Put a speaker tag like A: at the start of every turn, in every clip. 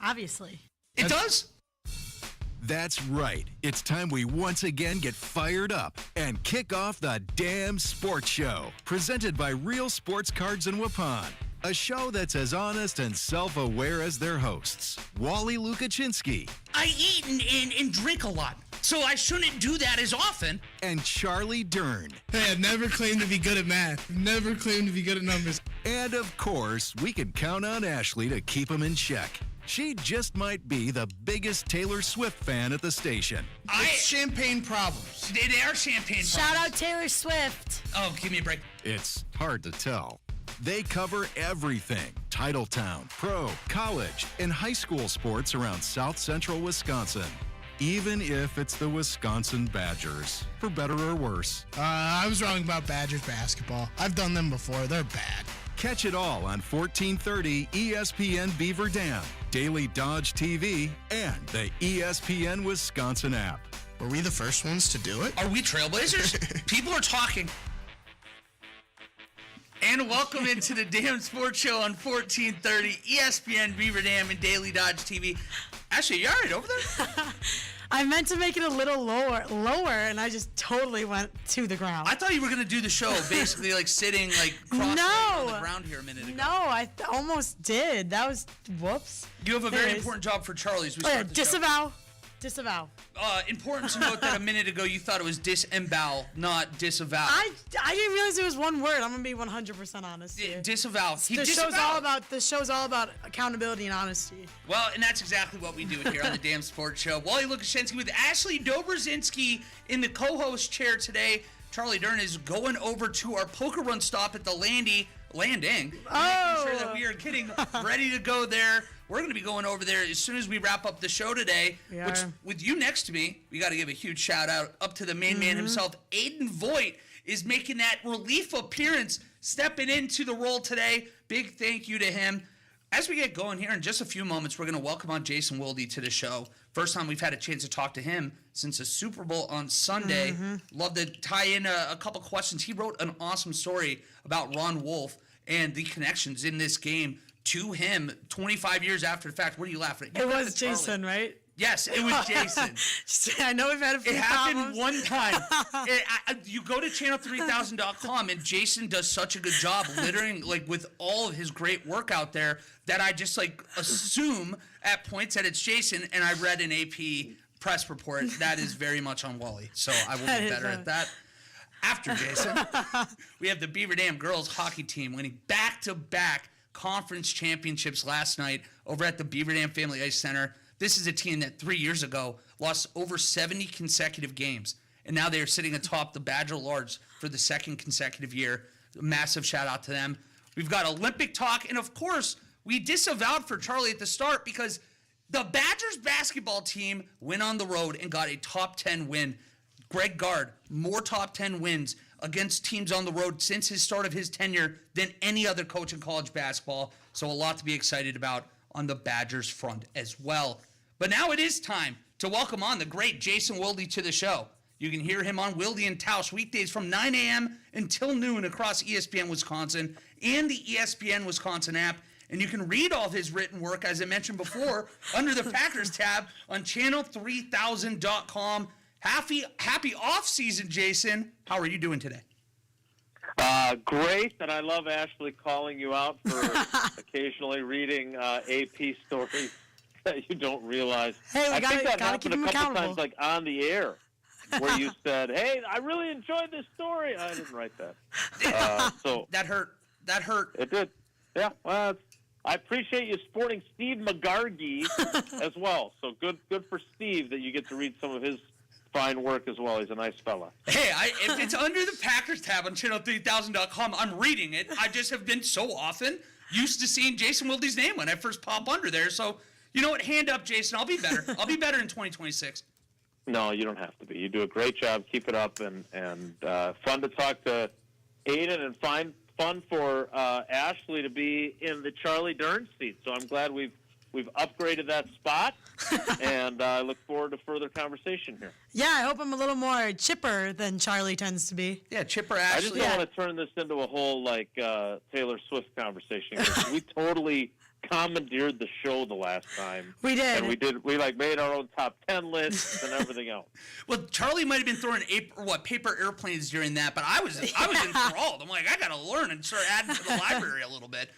A: Obviously.
B: It does?
C: That's right. It's time we once again get fired up and kick off the Damn Sports Show, presented by Real Sports Cards in Waupun. A show that's as honest and self-aware as their hosts, Wally Lukaczynski.
B: I eat and drink a lot, so I shouldn't do that as often.
C: And Charlie Dern.
D: Hey, I've never claimed to be good at math. Never claimed to be good at numbers.
C: And of course, we can count on Ashley to keep him in check. She just might be the biggest Taylor Swift fan at the station.
D: It's champagne problems.
B: They are champagne
A: Shout
B: problems.
A: out Taylor Swift.
B: Oh, give me a break.
C: It's hard to tell. They cover everything: Titletown, pro, college, and high school sports around South Central Wisconsin. Even if it's the Wisconsin Badgers, for better or worse.
D: I was wrong about Badgers basketball. I've done them before. They're bad.
C: Catch it all on 1430 ESPN Beaver Dam, Daily Dodge TV, and the ESPN Wisconsin app.
D: Were we the first ones to do it?
B: Are we trailblazers? People are talking. And welcome into the Damn Sports Show on 1430 ESPN Beaver Dam and Daily Dodge TV. Ashley, you all right over there?
A: I meant to make it a little lower, and I just totally went to the ground.
B: I thought you were going to do the show basically like sitting like cross-legged on the ground here a minute ago.
A: No, I almost did. That was, whoops.
B: You have a very important job for Charlie as we start the
A: Disavow.
B: show. Important to note that a minute ago you thought it was disembowel, not disavow.
A: I didn't realize it was one word. I'm gonna be 100% honest here.
B: Disavow.
A: The show's all about accountability and honesty.
B: Well, and that's exactly what we do here on the Damn Sports Show. Wally Lukaczynski with Ashley Dobrzinski in the co-host chair today. Charlie Dern is going over to our poker run stop at the landing. Making sure that we are getting ready to go there. We're going to be going over there as soon as we wrap up the show today. Which, with you next to me, we got to give a huge shout out up to the main man himself. Aiden Voigt is making that relief appearance, stepping into the role today. Big thank you to him. As we get going here in just a few moments, we're going to welcome on Jason Wilde to the show. First time we've had a chance to talk to him since the Super Bowl on Sunday. Love to tie in a couple questions. He wrote an awesome story about Ron Wolf and the connections in this game to him 25 years after the fact. What are you laughing at?
A: It was Jason, right?
B: Yes, it was Jason.
A: I know we've had a few
B: problems. It happened one time. You go to channel3000.com and Jason does such a good job littering like with all of his great work out there that I just like assume at points that it's Jason, and I read an AP press report that is very much on Wally. So I will be better at that. After Jason, we have the Beaver Dam girls hockey team winning back-to-back conference championships last night over at the Beaver Dam Family Ice Center. This is a team that 3 years ago lost over 70 consecutive games, and now they are sitting atop the Badger Large for the second consecutive year. A massive shout-out to them. We've got Olympic talk, and of course, we disavowed for Charlie at the start because the Badgers basketball team went on the road and got a top 10 win. Greg Gard, more top 10 wins against teams on the road since his start of his tenure than any other coach in college basketball. So a lot to be excited about on the Badgers front as well. But now it is time to welcome on the great Jason Wilde to the show. You can hear him on Wilde and Tausch weekdays from 9 a.m. until noon across ESPN Wisconsin and the ESPN Wisconsin app. And you can read all of his written work, as I mentioned before, under the Packers tab on channel3000.com. Happy off-season, Jason. How are you doing today?
E: Great, and I love Ashley calling you out for occasionally reading AP stories that you don't realize.
A: Hey,
E: I think that happened a couple times, like on the air, where you said, "Hey, I really enjoyed this story." I didn't write that. So
B: that hurt. That hurt.
E: It did. Yeah. Well, I appreciate you sporting Steve McGargy as well. So good for Steve that you get to read some of his fine work as well. He's a nice fella.
B: Hey, if it's under the Packers tab on channel3000.com, I'm reading it. I just have been so often used to seeing Jason Wilde's name when I first pop under there. So, you know what? Hand up, Jason. I'll be better. I'll be better in 2026.
E: No, you don't have to be. You do a great job. Keep it up, and fun to talk to Aiden, and fun for Ashley to be in the Charlie Dern seat. So I'm glad we've upgraded that spot, and I look forward to further conversation here.
A: Yeah, I hope I'm a little more chipper than Charlie tends to be.
B: Yeah, chipper Ashley.
E: I just don't want to turn this into a whole Taylor Swift conversation. We totally commandeered the show the last time.
A: We did.
E: And we made our own top 10 lists and everything else.
B: Well, Charlie might have been throwing paper airplanes during that, but I was enthralled. I'm like, I got to learn and start adding to the library a little bit.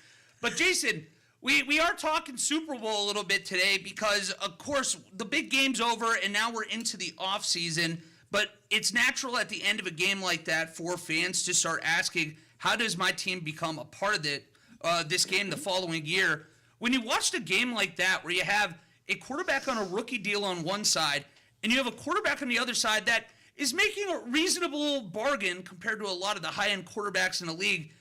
B: But Jason, we are talking Super Bowl a little bit today because, of course, the big game's over and now we're into the off season. But it's natural at the end of a game like that for fans to start asking, how does my team become a part of this game the following year? When you watch a game like that where you have a quarterback on a rookie deal on one side and you have a quarterback on the other side that is making a reasonable bargain compared to a lot of the high-end quarterbacks in the league,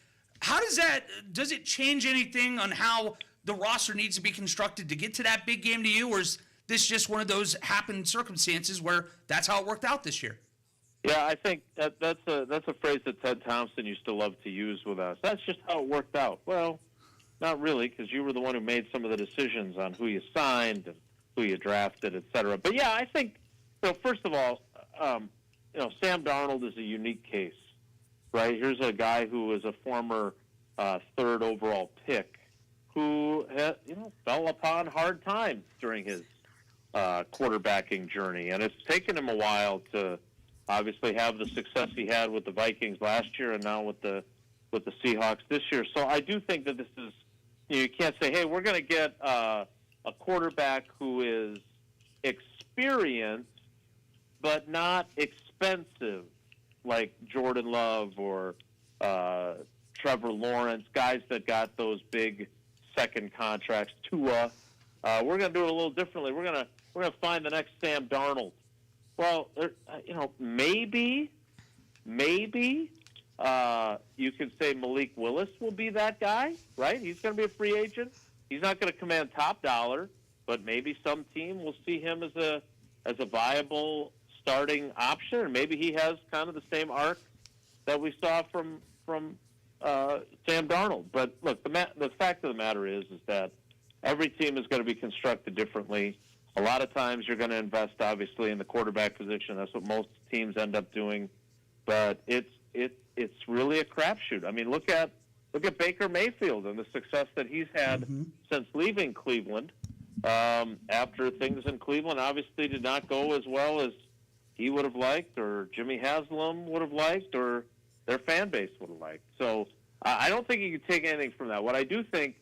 B: how does it change anything on how the roster needs to be constructed to get to that big game to you, or is this just one of those happened circumstances where that's how it worked out this year?
E: Yeah, I think that's a phrase that Ted Thompson used to love to use with us. That's just how it worked out. Well, not really, because you were the one who made some of the decisions on who you signed and who you drafted, et cetera. But yeah, I think, first of all, Sam Darnold is a unique case, right? Here's a guy who was a former third overall pick who fell upon hard times during his quarterbacking journey, and it's taken him a while to obviously have the success he had with the Vikings last year and now with the Seahawks this year. So I do think that this is, you can't say, hey, we're going to get a quarterback who is experienced but not expensive, like Jordan Love or Trevor Lawrence, guys that got those big second contracts. Tua. We're going to do it a little differently. We're going to find the next Sam Darnold. Well, maybe you could say Malik Willis will be that guy, right? He's going to be a free agent. He's not going to command top dollar, but maybe some team will see him as a viable starting option, and maybe he has kind of the same arc that we saw from Sam Darnold. But look, the fact of the matter is that every team is going to be constructed differently. A lot of times you're going to invest, obviously, in the quarterback position. That's what most teams end up doing. But it's really a crapshoot. I mean, look at Baker Mayfield and the success that he's had since leaving Cleveland. After things in Cleveland obviously did not go as well as he would have liked, or Jimmy Haslam would have liked, or their fan base would have liked. So I don't think you can take anything from that. What I do think,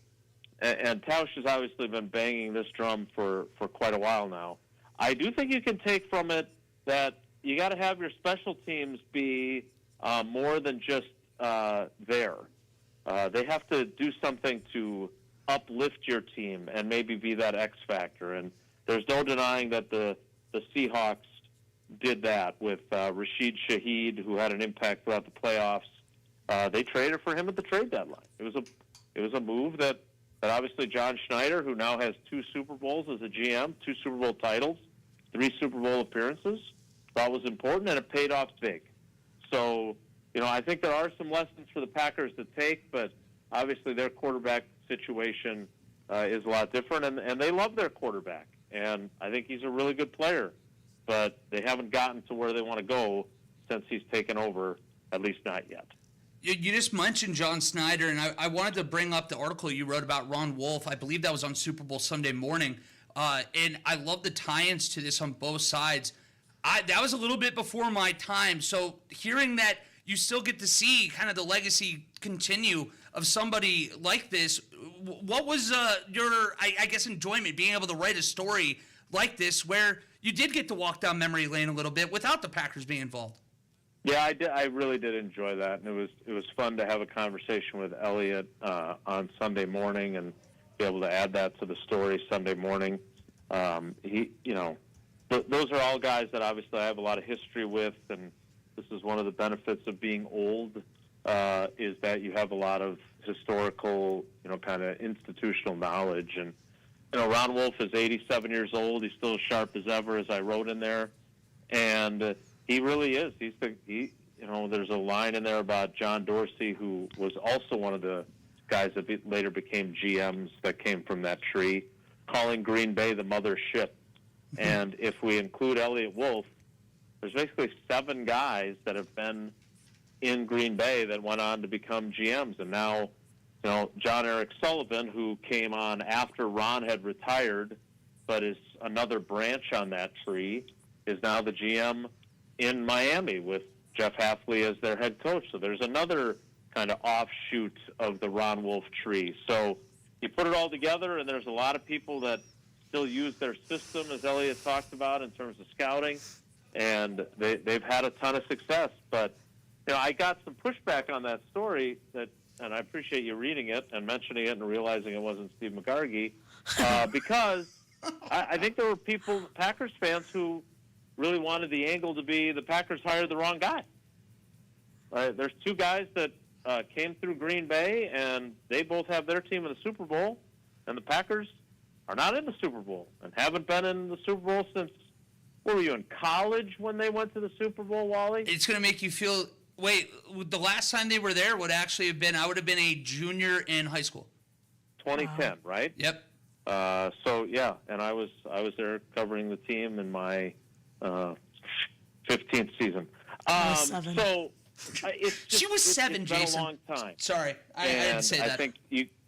E: and Tausch has obviously been banging this drum for quite a while now, I do think you can take from it that you got to have your special teams be more than just there. They have to do something to uplift your team and maybe be that X factor. And there's no denying that the Seahawks did that with Rashid Shaheed, who had an impact throughout the playoffs. They traded for him at the trade deadline. It was a move that obviously John Schneider, who now has 2 Super Bowls as a GM, 2 Super Bowl titles, 3 Super Bowl appearances, thought was important, and it paid off big. So, I think there are some lessons for the Packers to take, but obviously their quarterback situation is a lot different, and they love their quarterback. And I think he's a really good player, but they haven't gotten to where they want to go since he's taken over, at least not yet.
B: You just mentioned John Snyder, and I wanted to bring up the article you wrote about Ron Wolf. I believe that was on Super Bowl Sunday morning, and I love the tie-ins to this on both sides. That was a little bit before my time, so hearing that you still get to see kind of the legacy continue of somebody like this, what was your, I guess, enjoyment being able to write a story like this where you did get to walk down memory lane a little bit without the Packers being involved?
E: Yeah, I did. I really did enjoy that, and it was fun to have a conversation with Elliot on Sunday morning and be able to add that to the story Sunday morning. Those are all guys that obviously I have a lot of history with, and this is one of the benefits of being old, is that you have a lot of historical, kind of institutional knowledge. And Ron Wolf is 87 years old. He's still as sharp as ever, as I wrote in there, and he really is. There's a line in there about John Dorsey, who was also one of the guys that later became GMs that came from that tree, calling Green Bay the mothership. And if we include Elliott Wolf, there's basically 7 guys that have been in Green Bay that went on to become GMs. And now John Eric Sullivan, who came on after Ron had retired, but is another branch on that tree, is now the GM in Miami with Jeff Hafley as their head coach. So there's another kind of offshoot of the Ron Wolf tree. So you put it all together, and there's a lot of people that still use their system, as Elliot talked about, in terms of scouting, and they've had a ton of success. But I got some pushback on that story, and I appreciate you reading it and mentioning it and realizing it wasn't Steve McGargy, because I think there were people, Packers fans, who really wanted the angle to be the Packers hired the wrong guy. There's two guys that came through Green Bay, and they both have their team in the Super Bowl, and the Packers are not in the Super Bowl and haven't been in the Super Bowl since, what were you, in college when they went to the Super Bowl, Wally?
B: It's going to make you feel, wait, the last time they were there would actually have been, I would have been a junior in high school.
E: 2010, right?
B: Yep.
E: So, yeah, and I was there covering the team in my 15th season. So it's just,
B: she was seven,
E: it's been
B: Jason.
E: a long time.
B: Sorry, I didn't say that.
E: I think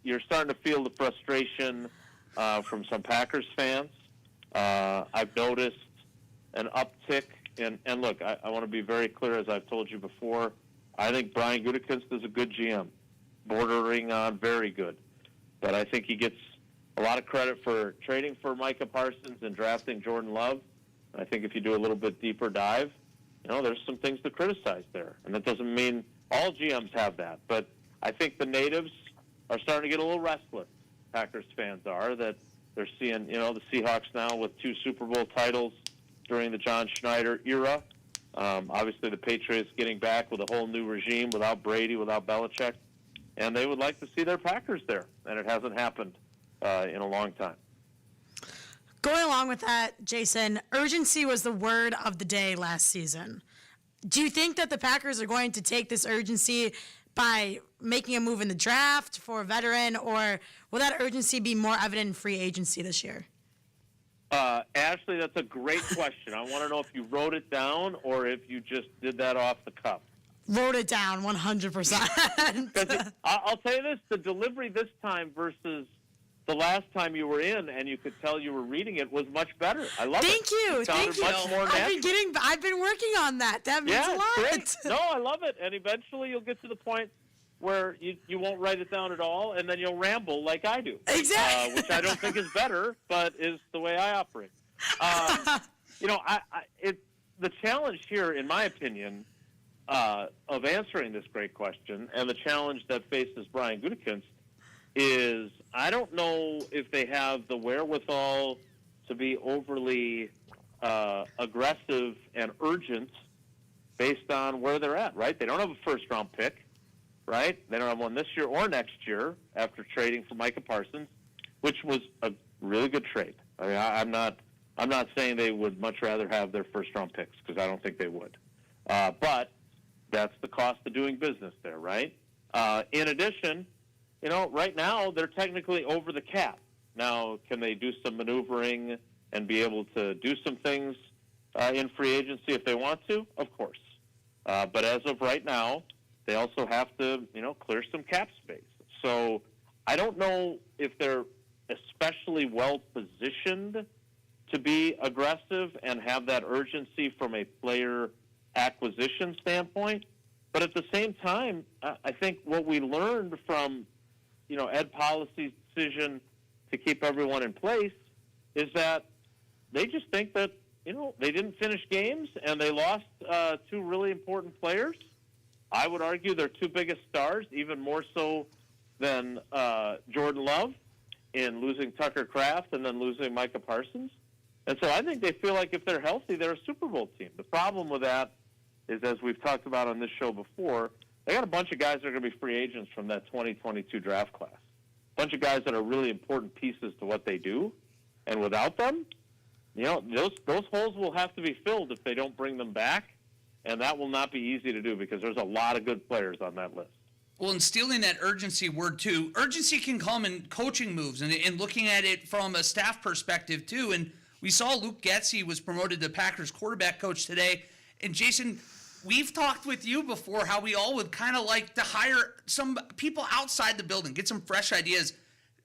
E: you're starting to feel the frustration from some Packers fans. I've noticed an uptick and look, I want to be very clear, as I've told you before. I think Brian Gutekunst is a good GM, bordering on very good. But I think he gets a lot of credit for trading for Micah Parsons and drafting Jordan Love. I think if you do a little bit deeper dive, there's some things to criticize there. And that doesn't mean all GMs have that. But I think the natives are starting to get a little restless, Packers fans are, that they're seeing, the Seahawks now with 2 Super Bowl titles during the John Schneider era. Obviously, the Patriots getting back with a whole new regime without Brady, without Belichick. And they would like to see their Packers there. And it hasn't happened in a long time.
A: Going along with that, Jason, urgency was the word of the day last season. Do you think that the Packers are going to take this urgency by making a move in the draft for a veteran, or will that urgency be more evident in free agency this year?
E: Ashley, that's a great question. I want to know if you wrote it down or if you just did that off the cuff.
A: Wrote it down 100%.
E: I'll tell you this, the delivery this time versus the last time you were in, and you could tell you were reading it, was much better. I love it.
A: Thank you.
E: It sounded much more natural.
A: I've been working on that. That means a lot.
E: Great. No, I love it. And eventually you'll get to the point where you won't write it down at all, and then you'll ramble like I do.
A: Exactly.
E: Which I don't think is better, but is the way I operate. The challenge here, in my opinion, of answering this great question, and the challenge that faces Brian Gutekunst, is I don't know if they have the wherewithal to be overly aggressive and urgent based on where they're at, right? They don't have a first-round pick, right? They don't have one this year or next year after trading for Micah Parsons, which was a really good trade. I mean, I'm not saying they would much rather have their first-round picks, because I don't think they would. But that's the cost of doing business there, right? In addition, right now they're technically over the cap. Now, can they do some maneuvering and be able to do some things in free agency if they want to? Of course. But as of right now, they also have to, clear some cap space. So I don't know if they're especially well positioned to be aggressive and have that urgency from a player acquisition standpoint. But at the same time, I think what we learned from, Ed Policy's decision to keep everyone in place is that they just think that, they didn't finish games and they lost 2 really important players. I would argue their 2 biggest stars, even more so than Jordan Love, in losing Tucker Kraft and then losing Micah Parsons. And so I think they feel like if they're healthy, they're a Super Bowl team. The problem with that is, as we've talked about on this show before, they got a bunch of guys that are going to be free agents from that 2022 draft class. A bunch of guys that are really important pieces to what they do. And without them, those holes will have to be filled if they don't bring them back. And that will not be easy to do because there's a lot of good players on that list.
B: Well, and stealing that urgency word, too, urgency can come in coaching moves and looking at it from a staff perspective, too. And we saw Luke Getsy was promoted to Packers quarterback coach today. And, Jason, we've talked with you before how we all would kind of like to hire some people outside the building, get some fresh ideas.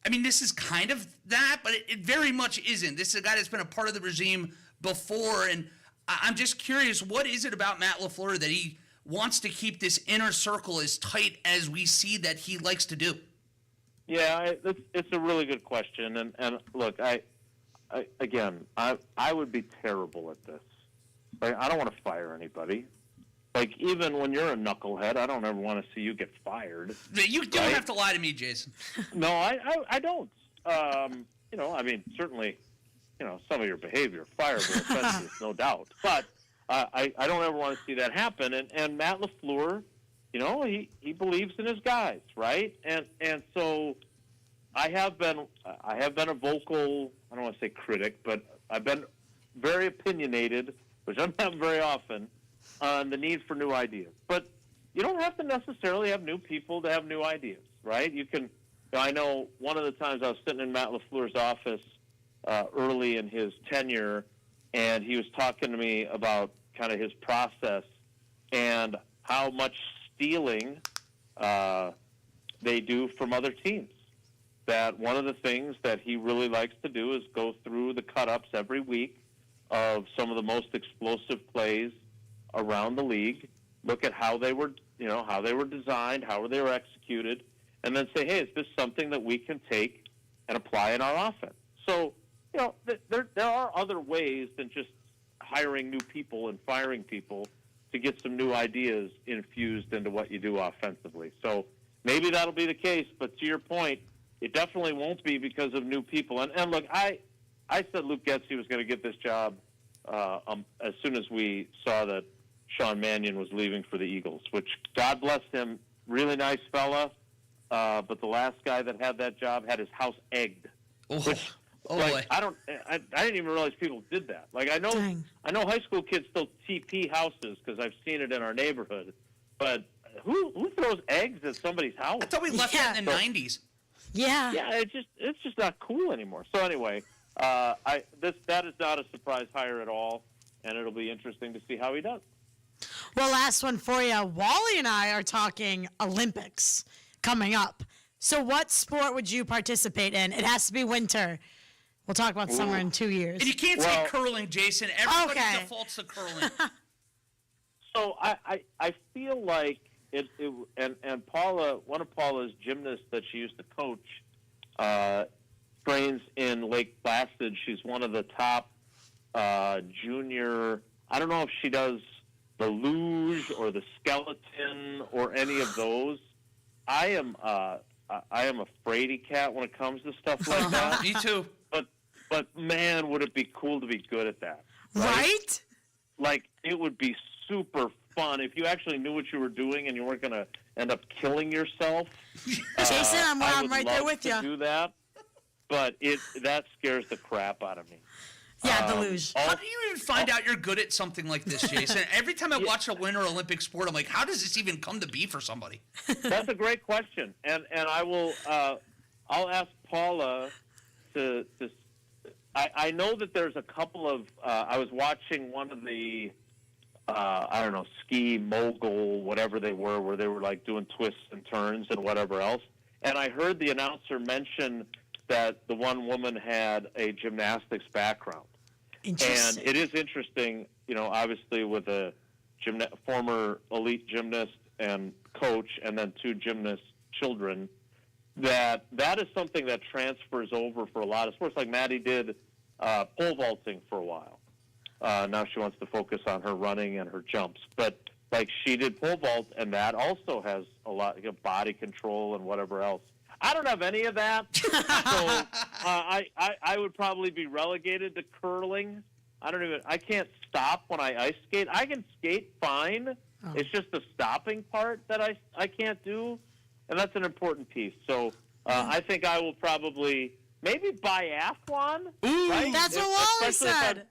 B: I mean, this is kind of that, but it very much isn't. This is a guy that's been a part of the regime before, and I'm just curious, what is it about Matt LaFleur that he wants to keep this inner circle as tight as we see that he likes to do?
E: Yeah, it's a really good question. And look, I would be terrible at this. Like, I don't want to fire anybody. Like, even when you're a knucklehead, I don't ever want to see you get fired.
B: You don't have to lie to me, Jason.
E: No, I don't. I mean, certainly, some of your behavior, fireable offenses, no doubt. But I don't ever want to see that happen. And Matt LaFleur, he believes in his guys, right? And so I have been a vocal, I don't want to say critic, but I've been very opinionated, which I'm not very often, on the need for new ideas. But you don't have to necessarily have new people to have new ideas, right? I know one of the times I was sitting in Matt LaFleur's office early in his tenure, and he was talking to me about kind of his process and how much stealing they do from other teams. That one of the things that he really likes to do is go through the cut-ups every week of some of the most explosive plays around the league, look at how they were designed, how they were executed, and then say, hey, is this something that we can take and apply in our offense? So, there are other ways than just hiring new people and firing people to get some new ideas infused into what you do offensively. So maybe that'll be the case, but to your point, it definitely won't be because of new people. And look, I said Luke Getsy was going to get this job as soon as we saw that Sean Mannion was leaving for the Eagles, which, God bless him, really nice fella, but the last guy that had that job had his house egged.
B: Boy.
E: I didn't even realize people did that. Like, I know high school kids still TP houses because I've seen it in our neighborhood, but who throws eggs at somebody's house?
B: I thought we left that in the 90s.
A: Yeah.
E: Yeah, it's just not cool anymore. So anyway, that is not a surprise hire at all, and it'll be interesting to see how he does.
A: Well, last one for you. Wally and I are talking Olympics coming up. So what sport would you participate in? It has to be winter. We'll talk about summer in 2 years.
B: And you can't say curling, Jason. Everybody defaults to curling.
E: So I feel like and Paula, one of Paula's gymnasts that she used to coach, trains in Lake Placid. She's one of the top junior. I don't know if she does the luge or the skeleton or any of those. I am a fraidy cat when it comes to stuff like that.
B: Me too.
E: But man, would it be cool to be good at that?
A: Right?
E: Like, it would be super fun if you actually knew what you were doing and you weren't going to end up killing yourself.
A: Jason, I'm
E: I would
A: right
E: love
A: there with
E: to
A: you.
E: do that, but that scares the crap out of me.
A: Yeah, the luge.
B: How do you even find out you're good at something like this, Jason? Every time I watch a Winter Olympic sport, I'm like, how does this even come to be for somebody?
E: That's a great question, and I will. I'll ask Paula to. I know that there's a couple of. I was watching one of the. I don't know, ski mogul, whatever they were, where they were like doing twists and turns and whatever else, and I heard the announcer mention that the one woman had a gymnastics background.
A: Interesting.
E: And it is interesting, obviously with a former elite gymnast and coach and then two gymnast children, that is something that transfers over for a lot of sports. Like Maddie did pole vaulting for a while. Now she wants to focus on her running and her jumps. But like she did pole vault, and that also has a lot of body control and whatever else. I don't have any of that, so I would probably be relegated to curling. I can't stop when I ice skate. I can skate fine. Oh. It's just the stopping part that I can't do, and that's an important piece. So I think I will probably maybe biathlon.
B: Ooh,
E: right?
A: That's what Wally said.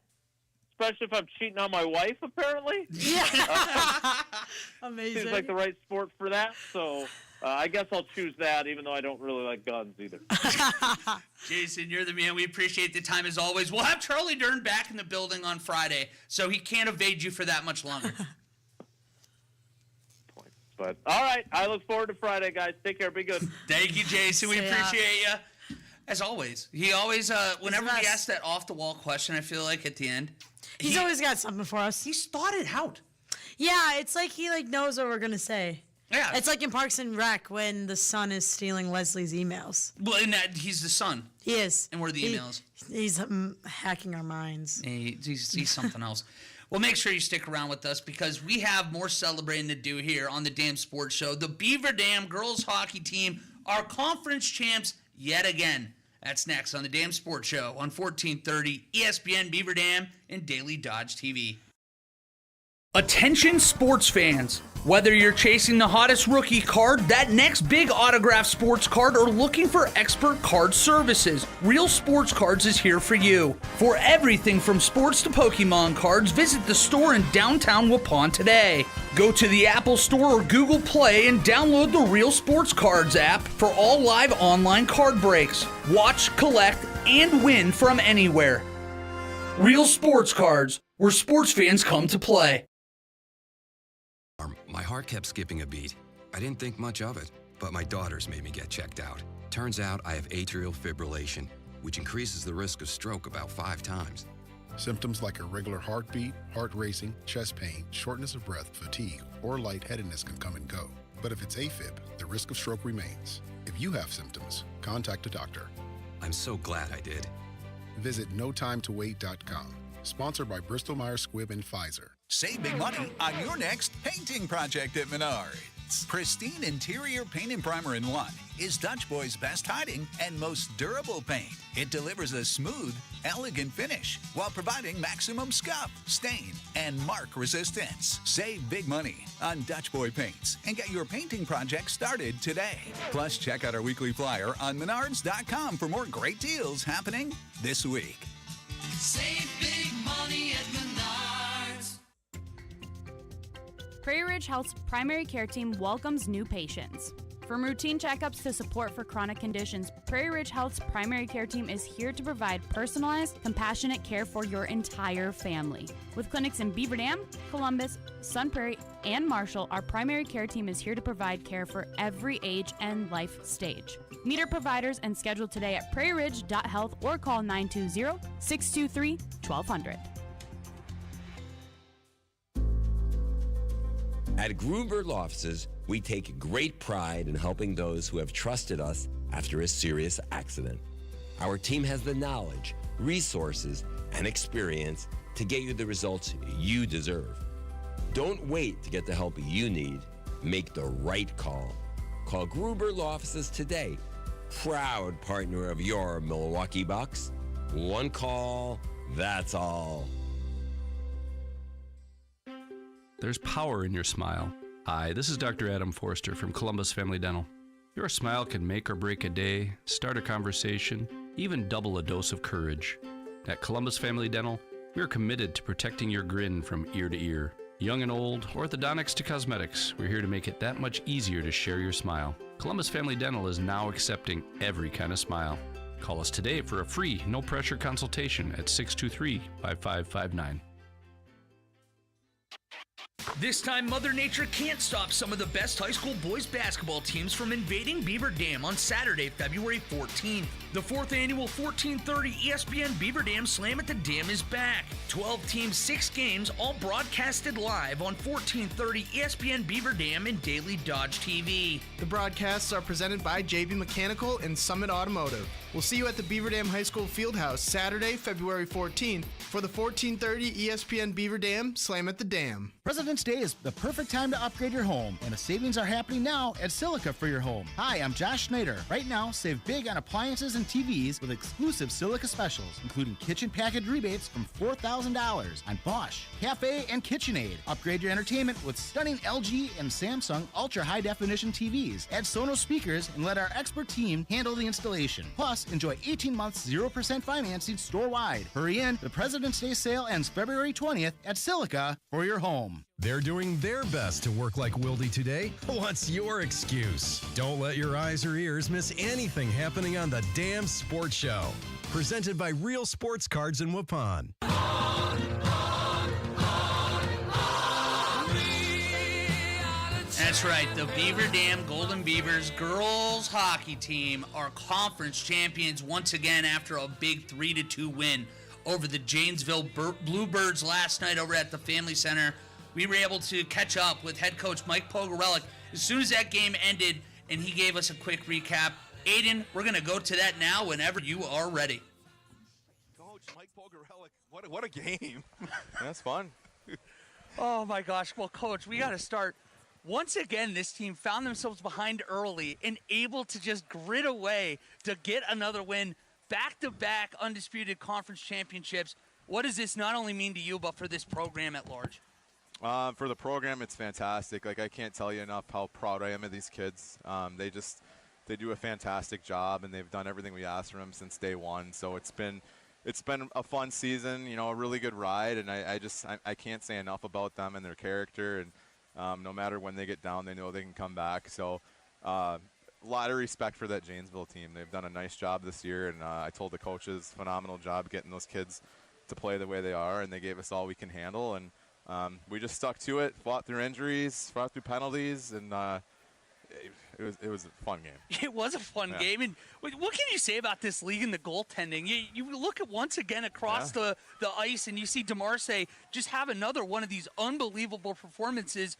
E: Especially if I'm cheating on my wife, apparently.
A: Yeah. Amazing.
E: Seems like the right sport for that, so... I guess I'll choose that, even though I don't really like guns either.
B: Jason, you're the man. We appreciate the time as always. We'll have Charlie Dern back in the building on Friday, so he can't evade you for that much longer.
E: But all right, I look forward to Friday, guys. Take care. Be good.
B: Thank you, Jason. We
A: See ya.
B: appreciate you. As always, he always, whenever
A: the
B: we
A: best.
B: ask that off-the-wall question, I feel like at the end,
A: He's always got something for us.
B: he's thought it out.
A: Yeah, it's like he knows what we're gonna say.
B: Yeah.
A: It's like in Parks and Rec when the son is stealing Leslie's emails.
B: Well, and that he's the son.
A: He is.
B: And what are the emails?
A: He's hacking our minds.
B: He's something else. Well, make sure you stick around with us because we have more celebrating to do here on the Damn Sports Show. The Beaver Dam girls hockey team are conference champs yet again. That's next on the Damn Sports Show on 1430 ESPN Beaver Dam and Daily Dodge TV. Attention sports fans. Whether you're chasing the hottest rookie card, that next big autographed sports card, or looking for expert card services, Real Sports Cards is here for you. For everything from sports to Pokemon cards, visit the store in downtown Waupun today. Go to the Apple Store or Google Play and download the Real Sports Cards app for all live online card breaks. Watch, collect, and win from anywhere. Real Sports Cards, where sports fans come to play.
F: My heart kept skipping a beat. I didn't think much of it, but my daughters made me get checked out. Turns out I have atrial fibrillation, which increases the risk of stroke about 5 times.
G: Symptoms like irregular heartbeat, heart racing, chest pain, shortness of breath, fatigue, or lightheadedness can come and go. But if it's AFib, the risk of stroke remains. If you have symptoms, contact a doctor.
F: I'm so glad I did.
G: Visit notimetowait.com. Sponsored by Bristol Myers Squibb and Pfizer.
H: Save big money on your next painting project at Menards. Pristine interior paint and primer in one is Dutch Boy's best hiding and most durable paint. It delivers a smooth, elegant finish while providing maximum scuff, stain, and mark resistance. Save big money on Dutch Boy paints and get your painting project started today. Plus, check out our weekly flyer on Menards.com for more great deals happening this week.
I: Save big money at Menards.
J: Prairie Ridge Health's primary care team welcomes new patients. From routine checkups to support for chronic conditions, Prairie Ridge Health's primary care team is here to provide personalized, compassionate care for your entire family. With clinics in Beaver Dam, Columbus, Sun Prairie, and Marshall, our primary care team is here to provide care for every age and life stage. Meet our providers and schedule today at prairieridge.health or call 920-623-1200.
K: At Gruber Law Offices, we take great pride in helping those who have trusted us after a serious accident. Our team has the knowledge, resources, and experience to get you the results you deserve. Don't wait to get the help you need. Make the right call. Call Gruber Law Offices today. Proud partner of your Milwaukee Bucks. One call, that's all.
L: There's power in your smile. Hi, this is Dr. Adam Forster from Columbus Family Dental. Your smile can make or break a day, start a conversation, even double a dose of courage. At Columbus Family Dental, we are committed to protecting your grin from ear to ear. Young and old, orthodontics to cosmetics, we're here to make it that much easier to share your smile. Columbus Family Dental is now accepting every kind of smile. Call us today for a free, no-pressure consultation at 623-5559.
B: This time, Mother Nature can't stop some of the best high school boys basketball teams from invading Beaver Dam on Saturday, February 14th. The 4th annual 1430 ESPN Beaver Dam Slam at the Dam is back. 12 teams, 6 games, all broadcasted live on 1430 ESPN Beaver Dam and Daily Dodge TV.
D: The broadcasts are presented by JB Mechanical and Summit Automotive. We'll see you at the Beaver Dam High School Fieldhouse Saturday, February 14th for the 1430 ESPN Beaver Dam Slam at the Dam.
M: President's Day is the perfect time to upgrade your home, and the savings are happening now at Silica for your home. Hi, I'm Josh Schneider. Right now, save big on appliances and TVs with exclusive Silica specials, including kitchen package rebates from $4,000 on Bosch, Cafe, and KitchenAid. Upgrade your entertainment with stunning LG and Samsung ultra high definition TVs. Add Sonos speakers and let our expert team handle the installation. Plus, enjoy 18 months 0% financing store-wide. Hurry in, the President's Day sale ends February 20th at Silica for your home.
C: They're doing their best to work like Wilde today. What's your excuse? Don't let your eyes or ears miss anything happening on the Damn Sports Show. Presented by Real Sports Cards in Waupun.
B: That's right. The Beaver Dam Golden Beavers girls hockey team are conference champions once again after a big 3-2 win over the Janesville Bluebirds last night over at the Family Center. We were able to catch up with head coach Mike Pogorelic as soon as that game ended, and he gave us a quick recap. Aiden, we're going to go to that now whenever you are ready.
N: Coach Mike Pogorelic, what a game. That's fun.
B: Oh, my gosh. Well, Coach, we got to start. Once again, this team found themselves behind early and able to just grit away to get another win. Back-to-back undisputed conference championships. What does this not only mean to you, but for this program at large?
N: For the program, it's fantastic. Like, I can't tell you enough how proud I am of these kids. They do a fantastic job, and they've done everything we asked from them since day one. So it's been a fun season, a really good ride, and I can't say enough about them and their character. And no matter when they get down, they know they can come back. So a lot of respect for that Janesville team. They've done a nice job this year, and I told the coaches, phenomenal job getting those kids to play the way they are, and they gave us all we can handle. And we just stuck to it, fought through injuries, fought through penalties, and it was a fun game.
B: It was a fun game. And what can you say about this league and the goaltending? You look at once again across the ice, and you see DeMarce just have another one of these unbelievable performances.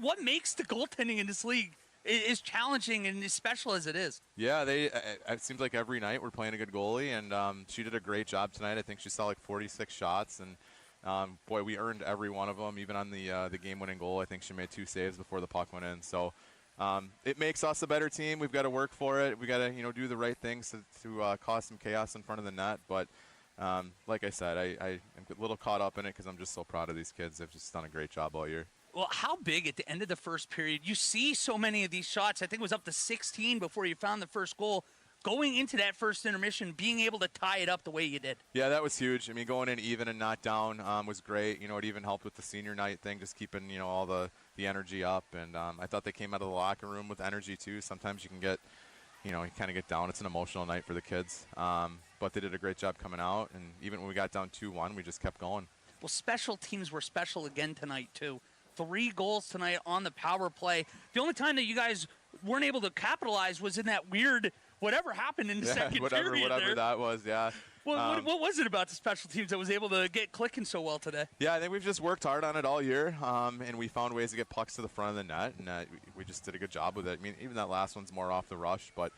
B: What makes the goaltending in this league as challenging and as special as it is?
N: Yeah, it seems like every night we're playing a good goalie, and she did a great job tonight. I think she saw like 46 shots, and boy, we earned every one of them. Even on the game-winning goal, I think she made 2 saves before the puck went in. So it makes us a better team. We've got to work for it. We got to do the right things to cause some chaos in front of the net. But like I said, I am a little caught up in it because I'm just so proud of these kids. They've just done a great job all year.
B: Well, how big at the end of the first period? You see so many of these shots. I think it was up to 16 before you found the first goal. Going into that first intermission, being able to tie it up the way you did.
N: Yeah, that was huge. I mean, going in even and not down was great. It even helped with the senior night thing, just keeping, all the energy up. And I thought they came out of the locker room with energy, too. Sometimes you can get, you kind of get down. It's an emotional night for the kids. But they did a great job coming out. And even when we got down 2-1, we just kept going.
B: Well, special teams were special again tonight, too. 3 goals tonight on the power play. The only time that you guys weren't able to capitalize was in that weird whatever happened in the second period.
N: Whatever that was, yeah.
B: Well, what was it about the special teams that was able to get clicking so well today?
N: Yeah, I think we've just worked hard on it all year, and we found ways to get pucks to the front of the net, and we just did a good job with it. I mean, even that last one's more off the rush, but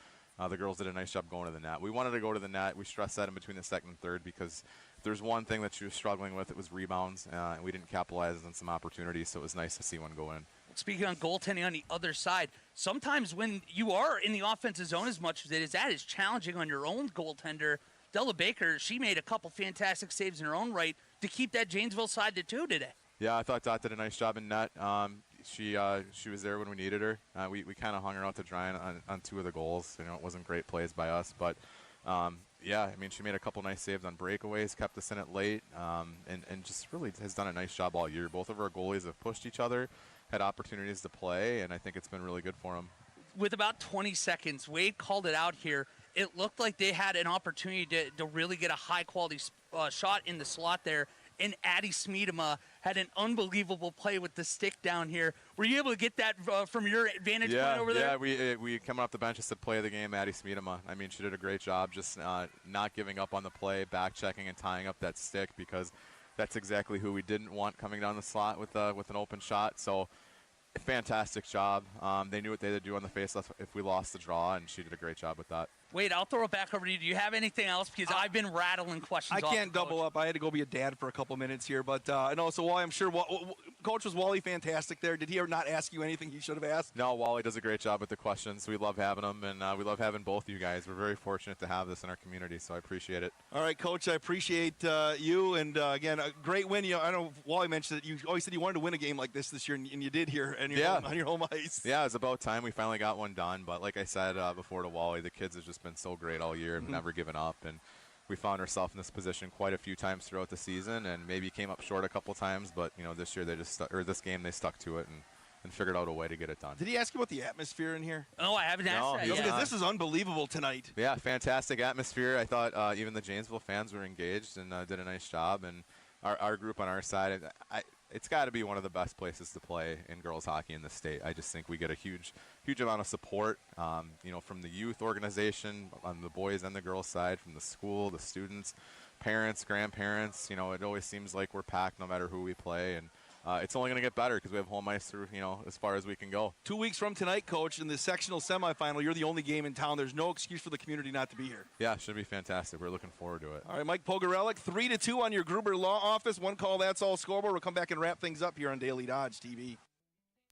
N: the girls did a nice job going to the net. We wanted to go to the net. We stressed that in between the second and third because if there's one thing that she was struggling with, it was rebounds, and we didn't capitalize on some opportunities, so it was nice to see one go in.
B: Speaking on goaltending on the other side, sometimes when you are in the offensive zone as much as it is, that is challenging on your own goaltender. Della Baker, she made a couple fantastic saves in her own right to keep that Janesville side to 2 today.
N: Yeah, I thought Dot did a nice job in net. She was there when we needed her. We kind of hung her out to dry on 2 of the goals. It wasn't great plays by us, but yeah, I mean, she made a couple nice saves on breakaways, kept us in it late, and just really has done a nice job all year. Both of our goalies have pushed each other, had opportunities to play, and I think it's been really good for them.
B: With about 20 seconds, Wade called it out here. It looked like they had an opportunity to really get a high-quality shot in the slot there, and Addie Smeedema had an unbelievable play with the stick down here. Were you able to get that from your vantage point over there?
N: Yeah, we coming off the bench and said play of the game, Addie Smeedema. I mean, she did a great job just not giving up on the play, back-checking and tying up that stick because that's exactly who we didn't want coming down the slot with an open shot. So fantastic job. They knew what they had to do on the faceoff if we lost the draw, and she did a great job with that.
B: Wait, I'll throw it back over to you. Do you have anything else? Because I've been rattling questions
O: I can't double up. I had to go be a dad for a couple minutes here. But I know, so Wally, I'm sure, Coach, was Wally fantastic there? Did he ever not ask you anything he should have asked?
N: No, Wally does a great job with the questions. We love having him, and we love having both of you guys. We're very fortunate to have this in our community, so I appreciate it.
O: All right, Coach, I appreciate you. And, again, a great win. I know Wally mentioned that you always said you wanted to win a game like this year, and you did here on your home ice.
N: Yeah, it was about time we finally got one done. But like I said before to Wally, the kids have just been so great all year and never given up. And we found ourselves in this position quite a few times throughout the season and maybe came up short a couple times. But, this year this game they stuck to it and figured out a way to get it done.
O: Did he ask you about the atmosphere in here?
B: Oh, I haven't asked that yet.
O: Because this is unbelievable tonight.
N: Yeah, fantastic atmosphere. I thought even the Janesville fans were engaged and did a nice job. And our group on our side. And it's got to be one of the best places to play in girls hockey in the state. I just think we get a huge amount of support, from the youth organization on the boys and the girls side, from the school, the students, parents, grandparents. It always seems like we're packed no matter who we play, and it's only going to get better because we have home ice through, as far as we can go.
O: 2 weeks from tonight, Coach, in the sectional semifinal, you're the only game in town. There's no excuse for the community not to be here.
N: Yeah, it should be fantastic. We're looking forward to it.
O: All right, Mike Pogorelic, 3-2 on your Gruber Law Office. One call, that's all scoreboard. We'll come back and wrap things up here on Daily Dodge TV.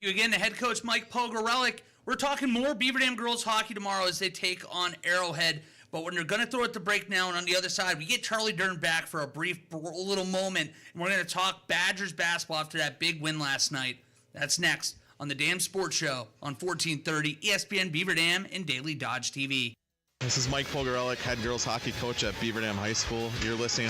B: You again, the head coach, Mike Pogorelic. We're talking more Beaver Dam girls hockey tomorrow as they take on Arrowhead. But when they're going to throw it to break now, and on the other side, we get Charlie Dern back for a brief little moment, and we're going to talk Badgers basketball after that big win last night. That's next on the Dam Sports Show on 1430 ESPN Beaver Dam and Daily Dodge TV.
P: This is Mike Pogorelic, head girls hockey coach at Beaver Dam High School. You're listening